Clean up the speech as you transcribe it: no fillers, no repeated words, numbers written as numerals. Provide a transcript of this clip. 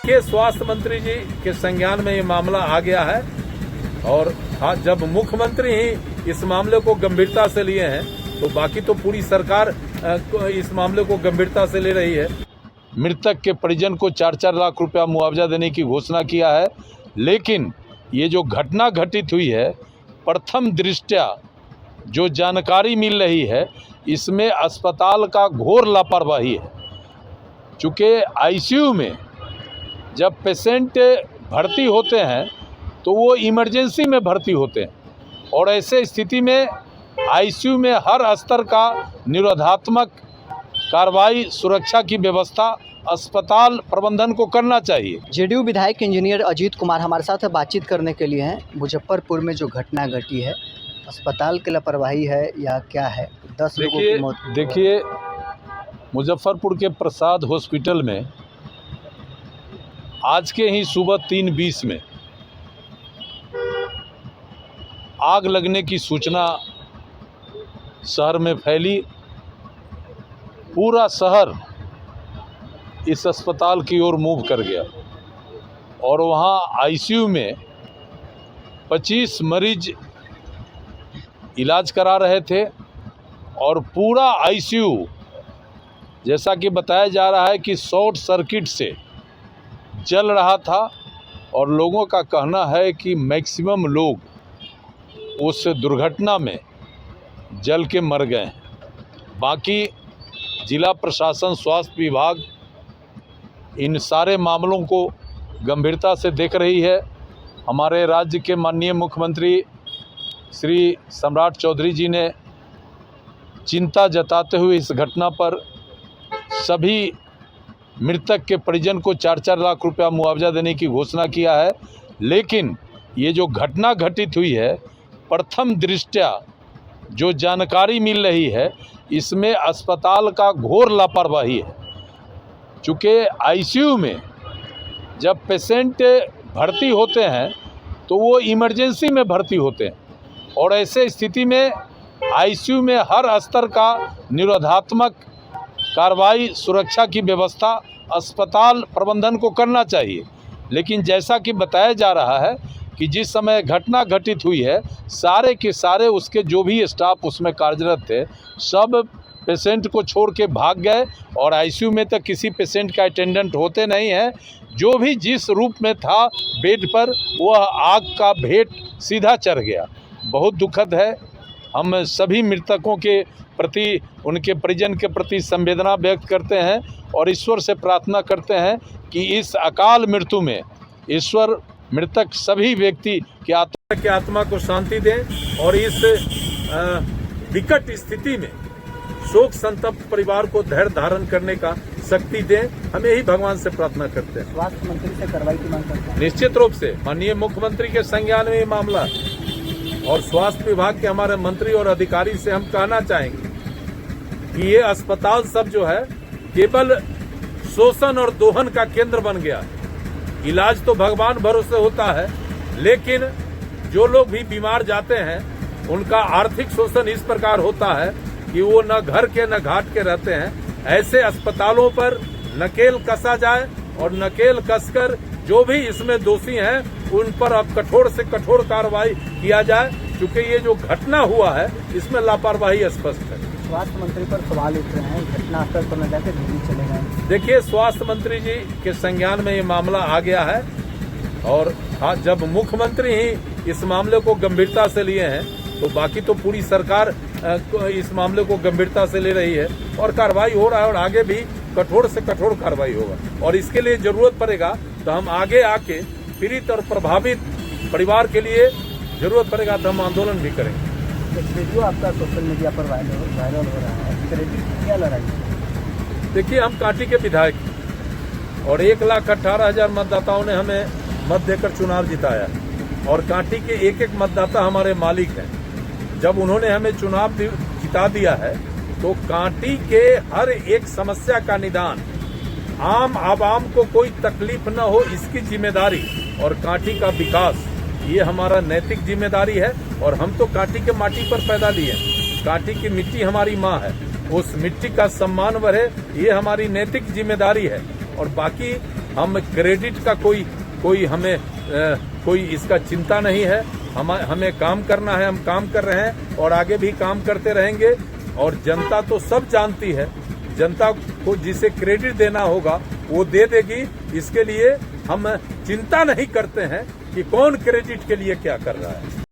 देखिए, स्वास्थ्य मंत्री जी के संज्ञान में ये मामला आ गया है और हाँ, जब मुख्यमंत्री ही इस मामले को गंभीरता से लिए हैं तो बाकी तो पूरी सरकार इस मामले को गंभीरता से ले रही है। मृतक के परिजन को 4-4 लाख रुपया मुआवजा देने की घोषणा किया है, लेकिन ये जो घटना घटित हुई है, प्रथम दृष्टया जो जानकारी मिल रही है इसमें अस्पताल का घोर लापरवाही है। चूँकि आईसीयू में जब पेशेंट भर्ती होते हैं तो वो इमरजेंसी में भर्ती होते हैं और ऐसे स्थिति में आईसीयू में हर स्तर का निरोधात्मक कार्रवाई, सुरक्षा की व्यवस्था अस्पताल प्रबंधन को करना चाहिए। जेडीयू विधायक इंजीनियर अजीत कुमार हमारे साथ बातचीत करने के लिए हैं। मुजफ्फरपुर में जो घटना घटी है, अस्पताल की लापरवाही है या क्या है? 10 लोगों की मौत। देखिए, मुजफ्फरपुर के प्रसाद हॉस्पिटल में आज के ही सुबह 3:20 में आग लगने की सूचना शहर में फैली। पूरा शहर इस अस्पताल की ओर मूव कर गया और वहाँ आईसीयू में 25 मरीज इलाज करा रहे थे और पूरा आईसीयू, जैसा कि बताया जा रहा है कि शॉर्ट सर्किट से जल रहा था और लोगों का कहना है कि मैक्सिमम लोग उस दुर्घटना में जल के मर गए हैं। बाकी जिला प्रशासन, स्वास्थ्य विभाग इन सारे मामलों को गंभीरता से देख रही है। हमारे राज्य के माननीय मुख्यमंत्री श्री सम्राट चौधरी जी ने चिंता जताते हुए इस घटना पर सभी मृतक के परिजन को 4-4 लाख रुपया मुआवजा देने की घोषणा किया है, लेकिन ये जो घटना घटित हुई है, प्रथम दृष्टया जो जानकारी मिल रही है इसमें अस्पताल का घोर लापरवाही है। चूँकि आईसीयू में जब पेशेंट भर्ती होते हैं तो वो इमरजेंसी में भर्ती होते हैं और ऐसे स्थिति में आईसीयू में हर स्तर का निरोधात्मक कार्रवाई, सुरक्षा की व्यवस्था अस्पताल प्रबंधन को करना चाहिए। लेकिन जैसा कि बताया जा रहा है कि जिस समय घटना घटित हुई है, सारे के सारे उसके जो भी स्टाफ उसमें कार्यरत थे सब पेशेंट को छोड़ के भाग गए और आईसीयू में तो किसी पेशेंट का अटेंडेंट होते नहीं हैं। जो भी जिस रूप में था बेड पर, वह आग का भेंट सीधा चढ़ गया। बहुत दुखद है। हम सभी मृतकों के प्रति, उनके परिजन के प्रति संवेदना व्यक्त करते हैं और ईश्वर से प्रार्थना करते हैं कि इस अकाल मृत्यु में ईश्वर मृतक सभी व्यक्ति की आत्मा को शांति दें और इस विकट स्थिति में शोक संतप्त परिवार को धैर्य धारण करने का शक्ति दें। हम यही भगवान से प्रार्थना करते हैं। स्वास्थ्य मंत्री से कार्रवाई की मांग करते हैं। निश्चित रूप से माननीय मुख्यमंत्री के संज्ञान में ये मामला और स्वास्थ्य विभाग के हमारे मंत्री और अधिकारी से हम कहना चाहेंगे कि ये अस्पताल सब जो है केवल शोषण और दोहन का केंद्र बन गया है। इलाज तो भगवान भरोसे होता है, लेकिन जो लोग भी बीमार जाते हैं उनका आर्थिक शोषण इस प्रकार होता है कि वो न घर के न घाट के रहते हैं। ऐसे अस्पतालों पर नकेल कसा जाए और नकेल कसकर जो भी इसमें दोषी हैं उन पर अब कठोर से कठोर कार्रवाई किया जाए, क्योंकि ये जो घटना हुआ है इसमें लापरवाही स्पष्ट है। स्वास्थ्य मंत्री पर सवाल उठ रहे हैं, घटनास्थल पर न जाकर दिल्ली चले गए। देखिए, स्वास्थ्य मंत्री जी के संज्ञान में ये मामला आ गया है और हाँ, जब मुख्यमंत्री ही इस मामले को गंभीरता से लिए हैं तो बाकी तो पूरी सरकार इस मामले को गंभीरता से ले रही है और कार्रवाई हो रहा है और आगे भी कठोर से कठोर कार्रवाई होगा और इसके लिए जरूरत पड़ेगा तो हम आगे आके पीड़ित और प्रभावित परिवार के लिए जरूरत पड़ेगा तो हम आंदोलन भी करेंगे। वीडियो आपका सोशल मीडिया पर वायरल हो रहा है, क्या लड़ाई? देखिए, हम कांटी के विधायक और 1,18,000 मतदाताओं ने हमें मत देकर चुनाव जिताया और कांटी के एक एक मतदाता हमारे मालिक हैं। जब उन्होंने हमें चुनाव जिता दिया है तो कांटी के हर एक समस्या का निदान, आम आवाम को कोई तकलीफ न हो इसकी जिम्मेदारी और कांटी का विकास ये हमारा नैतिक जिम्मेदारी है और हम तो कांटी के माटी पर पैदा लिए। कांटी की मिट्टी हमारी माँ है, उस मिट्टी का सम्मान बढ़े ये हमारी नैतिक जिम्मेदारी है। और बाकी हम क्रेडिट का कोई हमें कोई इसका चिंता नहीं है। हमें काम करना है, हम काम कर रहे हैं और आगे भी काम करते रहेंगे। और जनता तो सब जानती है, जनता को जिसे क्रेडिट देना होगा वो दे देगी। इसके लिए हम चिंता नहीं करते हैं कि कौन क्रेडिट के लिए क्या कर रहा है।